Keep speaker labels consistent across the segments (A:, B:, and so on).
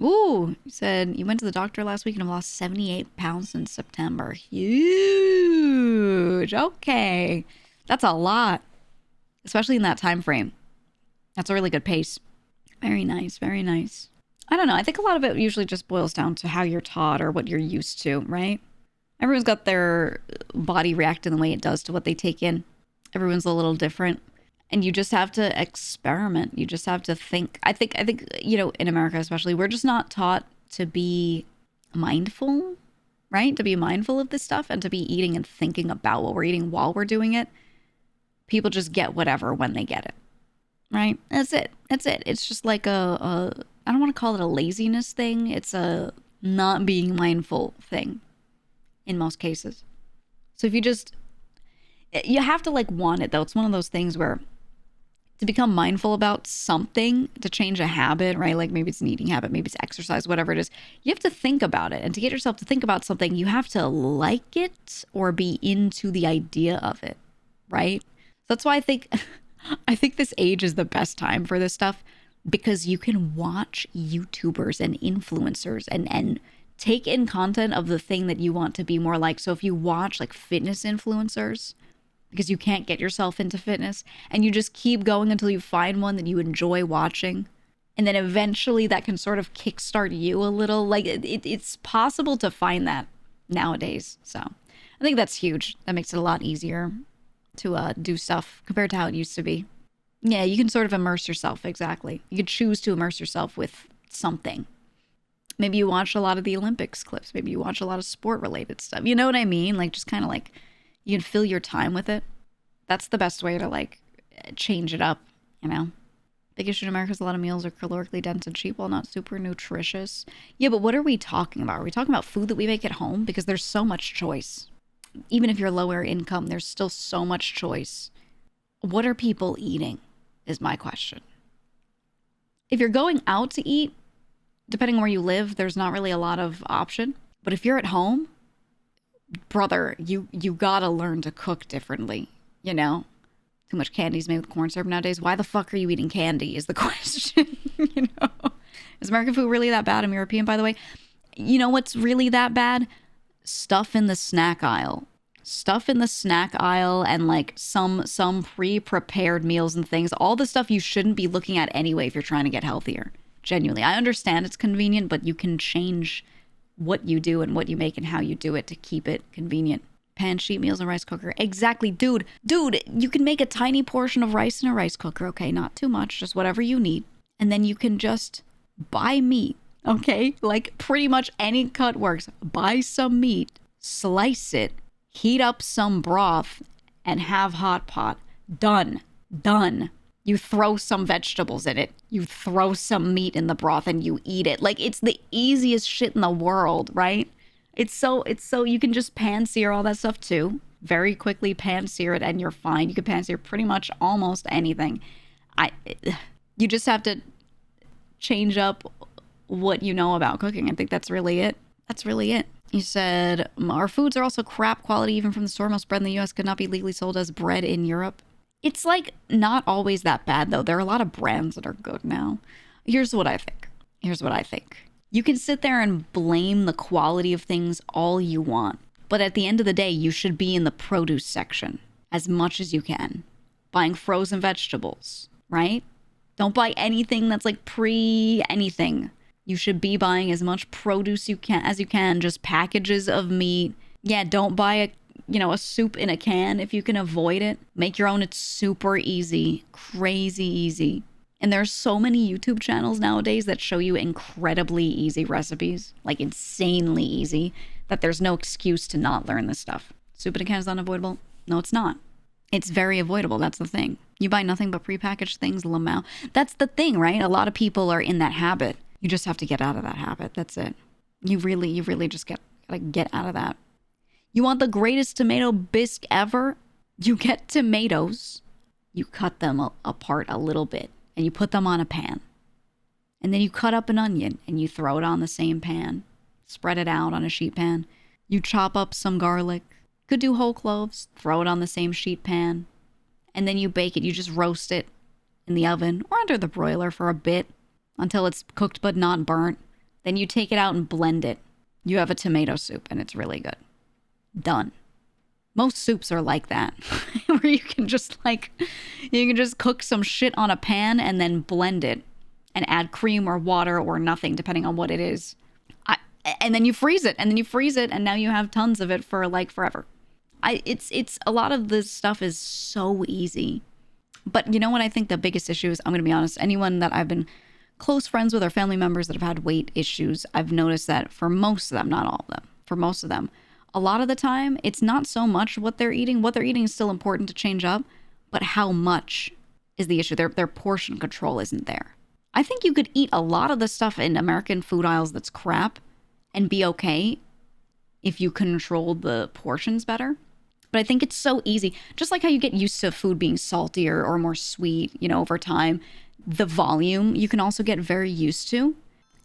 A: Ooh, you said you went to the doctor last week and have lost 78 pounds since September. Huge. Okay. That's a lot, especially in that time frame. That's a really good pace. Very nice. Very nice. I don't know. I think a lot of it usually just boils down to how you're taught or what you're used to, right? Everyone's got their body reacting the way it does to what they take in. Everyone's a little different. And you just have to experiment. You just have to think. I think, in America especially, we're just not taught to be mindful, right? To be mindful of this stuff and to be eating and thinking about what we're eating while we're doing it. People just get whatever when they get it, right? That's it. That's it. It's just like I don't want to call it a laziness thing. It's a not being mindful thing in most cases. So if you have to like want it though. It's one of those things where to become mindful about something, to change a habit, right? Like maybe it's an eating habit, maybe it's exercise, whatever it is. You have to think about it. And to get yourself to think about something, you have to like it or be into the idea of it, right? So that's why I think I think this age is the best time for this stuff because you can watch YouTubers and influencers and take in content of the thing that you want to be more like. So if you watch like fitness influencers, because you can't get yourself into fitness and you just keep going until you find one that you enjoy watching. And then eventually that can sort of kickstart you a little. Like it's possible to find that nowadays. So I think that's huge. That makes it a lot easier to do stuff compared to how it used to be. Yeah, you can sort of immerse yourself. Exactly. You could choose to immerse yourself with something. Maybe you watch a lot of the Olympics clips. Maybe you watch a lot of sport related stuff. You know what I mean? Like just kind of like you can fill your time with it. That's the best way to like change it up, you know? Big issue in America is a lot of meals are calorically dense and cheap while not super nutritious. Yeah, but what are we talking about? Are we talking about food that we make at home? Because there's so much choice. Even if you're lower income, there's still so much choice. What are people eating is my question. If you're going out to eat, depending on where you live, there's not really a lot of option. But if you're at home, brother, you gotta learn to cook differently, you know? Too much candy's made with corn syrup nowadays. Why the fuck are you eating candy is the question, you know? Is American food really that bad? I'm European, by the way. You know what's really that bad? Stuff in the snack aisle. Stuff in the snack aisle and like some pre-prepared meals and things. All the stuff you shouldn't be looking at anyway if you're trying to get healthier. Genuinely. I understand it's convenient, but you can change what you do and what you make and how you do it to keep it convenient. Pan, sheet meals, and rice cooker. Exactly, dude, you can make a tiny portion of rice in a rice cooker, okay? Not too much, just whatever you need. And then you can just buy meat, okay? Like pretty much any cut works. Buy some meat, slice it, heat up some broth, and have hot pot. Done. You throw some vegetables in it. You throw some meat in the broth and you eat it. Like it's the easiest shit in the world, right? It's so you can just pan sear all that stuff too. Very quickly pan sear it and you're fine. You can pan sear pretty much almost anything. You just have to change up what you know about cooking. I think that's really it. That's really it. You said our foods are also crap quality even from the store. Most bread in the US could not be legally sold as bread in Europe. It's like not always that bad though. There are a lot of brands that are good now. Here's what I think. You can sit there and blame the quality of things all you want. But at the end of the day, you should be in the produce section as much as you can. Buying frozen vegetables, right? Don't buy anything that's like pre-anything. You should be buying as much produce as you can, just packages of meat. Yeah, don't buy a soup in a can if you can avoid it. Make your own. It's super easy, crazy easy. And there's so many YouTube channels nowadays that show you incredibly easy recipes, like insanely easy, that there's no excuse to not learn this stuff. Soup in a can is unavoidable? No, it's not. It's very avoidable. That's the thing. You buy nothing but prepackaged things, lamau. That's the thing, right? A lot of people are in that habit. You just have to get out of that habit. That's it. You really just gotta get out of that. You want the greatest tomato bisque ever? You get tomatoes, you cut them apart a little bit, and you put them on a pan. And then you cut up an onion and you throw it on the same pan. Spread it out on a sheet pan. You chop up some garlic. Could do whole cloves. Throw it on the same sheet pan. And then you bake it. You just roast it in the oven or under the broiler for a bit until it's cooked but not burnt. Then you take it out and blend it. You have a tomato soup and it's really good. Done. Most soups are like that, where you can just cook some shit on a pan and then blend it and add cream or water or nothing, depending on what it is. And then you freeze it, and now you have tons of it for like forever. It's a lot of this stuff is so easy. But you know what I think the biggest issue is? I'm going to be honest. Anyone that I've been close friends with or family members that have had weight issues, I've noticed that for most of them, not all of them, for most of them, a lot of the time, it's not so much what they're eating. What they're eating is still important to change up, but how much is the issue. Their portion control isn't there. I think you could eat a lot of the stuff in American food aisles that's crap and be okay if you control the portions better. But I think it's so easy. Just like how you get used to food being saltier or more sweet, over time, the volume you can also get very used to.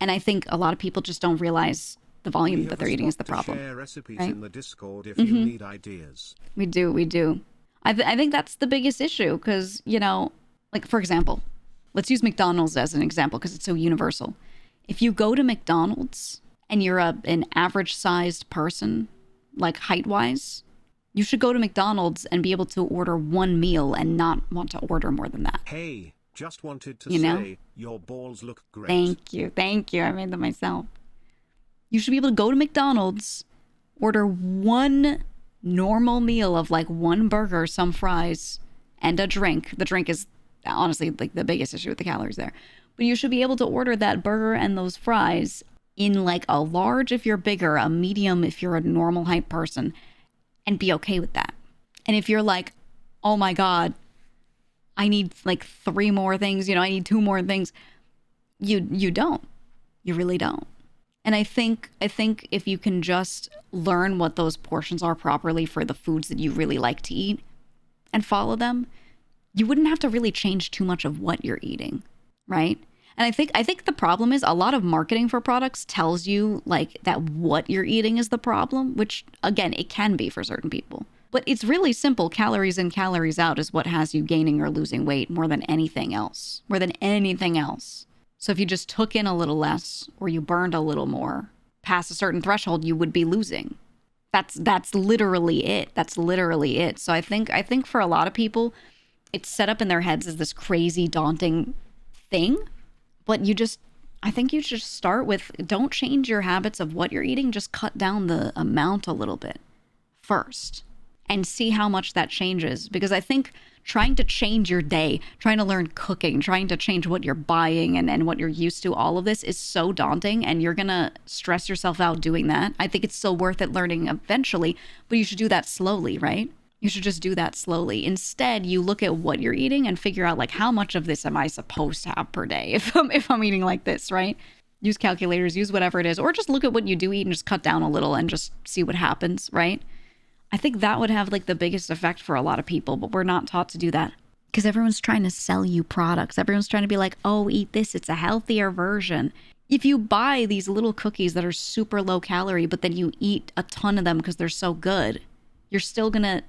A: And I think a lot of people just don't realize the volume that they're eating is the problem.
B: Share recipes
A: right?
B: in the Discord if you need ideas.
A: We do. I think that's the biggest issue because, like, for example, let's use McDonald's as an example because it's so universal. If you go to McDonald's and you're an average-sized person, like height-wise, you should go to McDonald's and be able to order one meal and not want to order more than that.
B: Hey, just wanted to say your balls look great.
A: Thank you. I made them myself. You should be able to go to McDonald's, order one normal meal of like one burger, some fries, and a drink. The drink is honestly like the biggest issue with the calories there. But you should be able to order that burger and those fries in like a large if you're bigger, a medium if you're a normal height person, and be okay with that. And if you're like, oh my God, I need like 3 more things, I need 2 more things, you don't. You really don't. And I think if you can just learn what those portions are properly for the foods that you really like to eat and follow them, you wouldn't have to really change too much of what you're eating, right? And I think the problem is a lot of marketing for products tells you like that what you're eating is the problem, which again, it can be for certain people. But it's really simple. Calories in, calories out is what has you gaining or losing weight more than anything else. So if you just took in a little less or you burned a little more past a certain threshold, you would be losing. That's literally it. So I think for a lot of people, it's set up in their heads as this crazy, daunting thing. But I think you should start with, don't change your habits of what you're eating. Just cut down the amount a little bit first and see how much that changes. Because I think trying to change your day, trying to learn cooking, trying to change what you're buying and what you're used to, all of this is so daunting and you're going to stress yourself out doing that. I think it's still worth it learning eventually, but you should do that slowly, right? You should just do that slowly. Instead, you look at what you're eating and figure out like how much of this am I supposed to have per day if I'm eating like this, right? Use calculators, use whatever it is, or just look at what you do eat and just cut down a little and just see what happens, right? I think that would have like the biggest effect for a lot of people, but we're not taught to do that because everyone's trying to sell you products. Everyone's trying to be like, oh, eat this. It's a healthier version. If you buy these little cookies that are super low calorie, but then you eat a ton of them because they're so good, you're still going to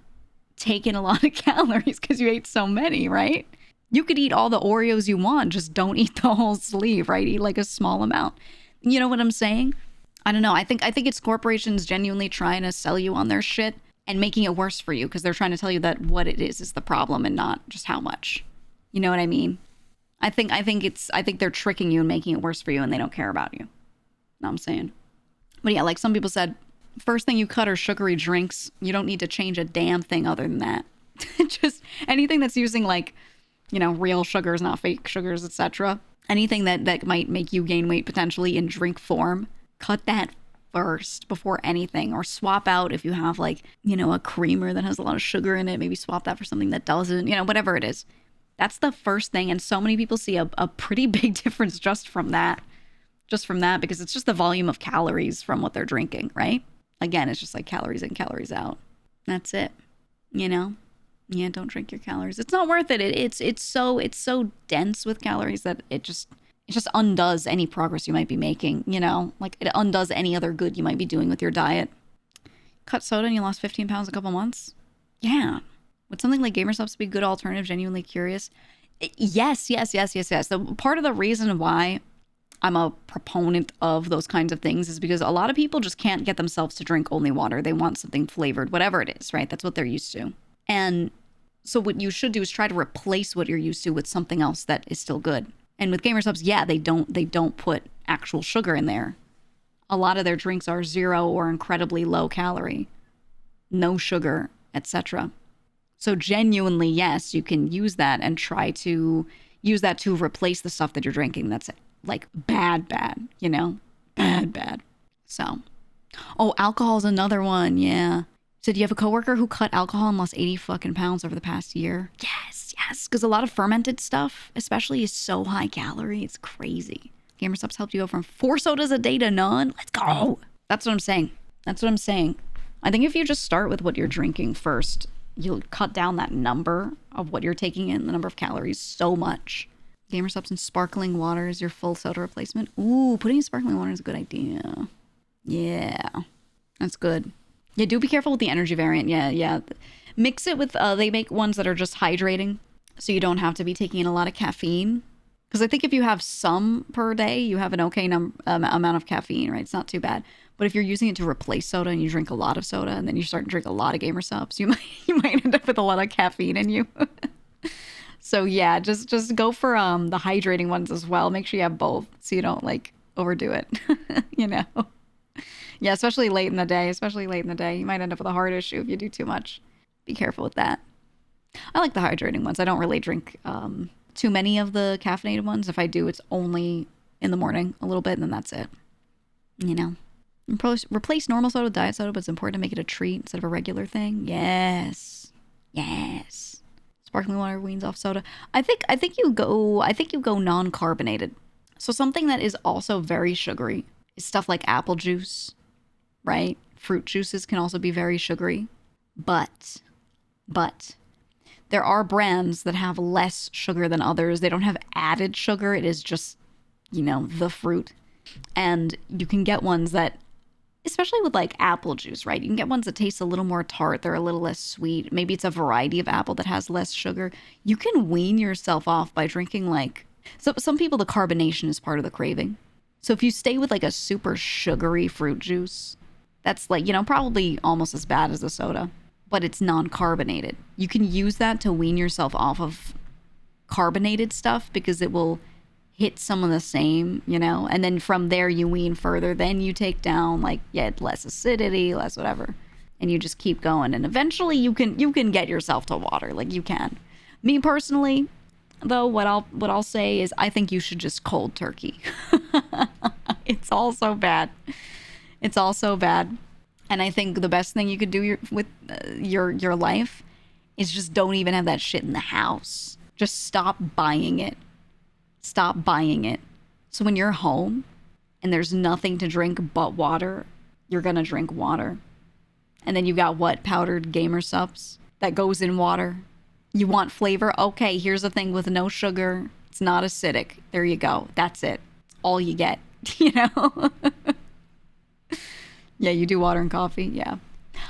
A: take in a lot of calories because you ate so many, right? You could eat all the Oreos you want, just don't eat the whole sleeve, right? Eat like a small amount. You know what I'm saying? I don't know. I think it's corporations genuinely trying to sell you on their shit and making it worse for you because they're trying to tell you that what it is the problem and not just how much. You know what I mean? I think they're tricking you and making it worse for you and they don't care about you. Know what I'm saying? But yeah, like some people said, first thing you cut are sugary drinks. You don't need to change a damn thing other than that. Just anything that's using like, real sugars, not fake sugars, etc. Anything that might make you gain weight potentially in drink form, cut that first before anything, or swap out if you have like, a creamer that has a lot of sugar in it, maybe swap that for something that doesn't, whatever it is. That's the first thing. And so many people see a pretty big difference just from that, because it's just the volume of calories from what they're drinking, right? Again, it's just like calories in, calories out. That's it. Yeah, don't drink your calories. It's not worth it. It's so dense with calories that it just undoes any progress you might be making, like it undoes any other good you might be doing with your diet. Cut soda and you lost 15 pounds in a couple months? Yeah. Would something like Gamer Subs be a good alternative? Genuinely curious. Yes. The part of the reason why I'm a proponent of those kinds of things is because a lot of people just can't get themselves to drink only water. They want something flavored, whatever it is, right? That's what they're used to. And so what you should do is try to replace what you're used to with something else that is still good. And with Gamer Subs, yeah, they don't put actual sugar in there. A lot of their drinks are 0 or incredibly low calorie, no sugar, etc. So genuinely, yes, you can use that and try to use that to replace the stuff that you're drinking that's like bad, you know? Bad. So, oh, alcohol is another one. Yeah. So do you have a coworker who cut alcohol and lost 80 fucking pounds over the past year? Yes. Because a lot of fermented stuff, especially, is so high calorie. It's crazy. Gamer Subs helped you go from 4 sodas a day to none. Let's go. That's what I'm saying. I think if you just start with what you're drinking first, you'll cut down that number of what you're taking in, the number of calories, so much. Gamer Subs and sparkling water is your full soda replacement. Ooh, putting in sparkling water is a good idea. Yeah, that's good. Yeah, do be careful with the energy variant. Yeah. Mix it with, they make ones that are just hydrating, so you don't have to be taking in a lot of caffeine. Because I think if you have some per day, you have an okay amount of caffeine, right? It's not too bad. But if you're using it to replace soda and you drink a lot of soda and then you start to drink a lot of Gamer Subs, you might end up with a lot of caffeine in you. So yeah, just go for the hydrating ones as well. Make sure you have both so you don't like overdo it. You know. Yeah, especially late in the day. You might end up with a heart issue if you do too much. Be careful with that. I like the hydrating ones. I don't really drink too many of the caffeinated ones. If I do, it's only in the morning a little bit, and then that's it. You know. Replace normal soda with diet soda, but it's important to make it a treat instead of a regular thing. Yes. Sparkling water weans off soda. I think you go non-carbonated. So something that is also very sugary is stuff like apple juice, right? Fruit juices can also be very sugary. But there are brands that have less sugar than others. They don't have added sugar. It is just, the fruit. And you can get ones that, especially with like apple juice, right? You can get ones that taste a little more tart. They're a little less sweet. Maybe it's a variety of apple that has less sugar. You can wean yourself off by drinking so some people, the carbonation is part of the craving. So if you stay with like a super sugary fruit juice, that's like, probably almost as bad as a soda, but it's non-carbonated. You can use that to wean yourself off of carbonated stuff because it will hit some of the same, and then from there you wean further. Then you take down less acidity, less whatever, and you just keep going. And eventually you can get yourself to water. Like you can. Me personally, though, what I'll say is I think you should just cold turkey. It's all so bad. And I think the best thing you could do with your life is just don't even have that shit in the house. Just stop buying it. So when you're home and there's nothing to drink but water, you're gonna drink water. And then you got powdered Gamer Subs that goes in water. You want flavor? Okay, here's the thing with no sugar. It's not acidic. There you go. That's it. It's all you get, Yeah, you do water and coffee. Yeah.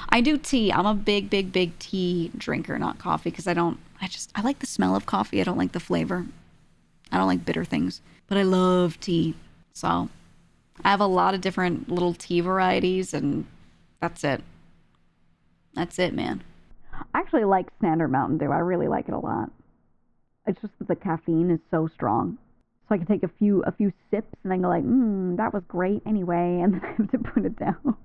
A: I do tea. I'm a big tea drinker, not coffee, because I like the smell of coffee. I don't like the flavor. I don't like bitter things, but I love tea. So I have a lot of different little tea varieties, and that's it. That's it, man. I actually like Standard Mountain Dew. I really like it a lot. It's just that the caffeine is so strong. So I can take a few sips and then go like, that was great anyway, and then I have to put it down.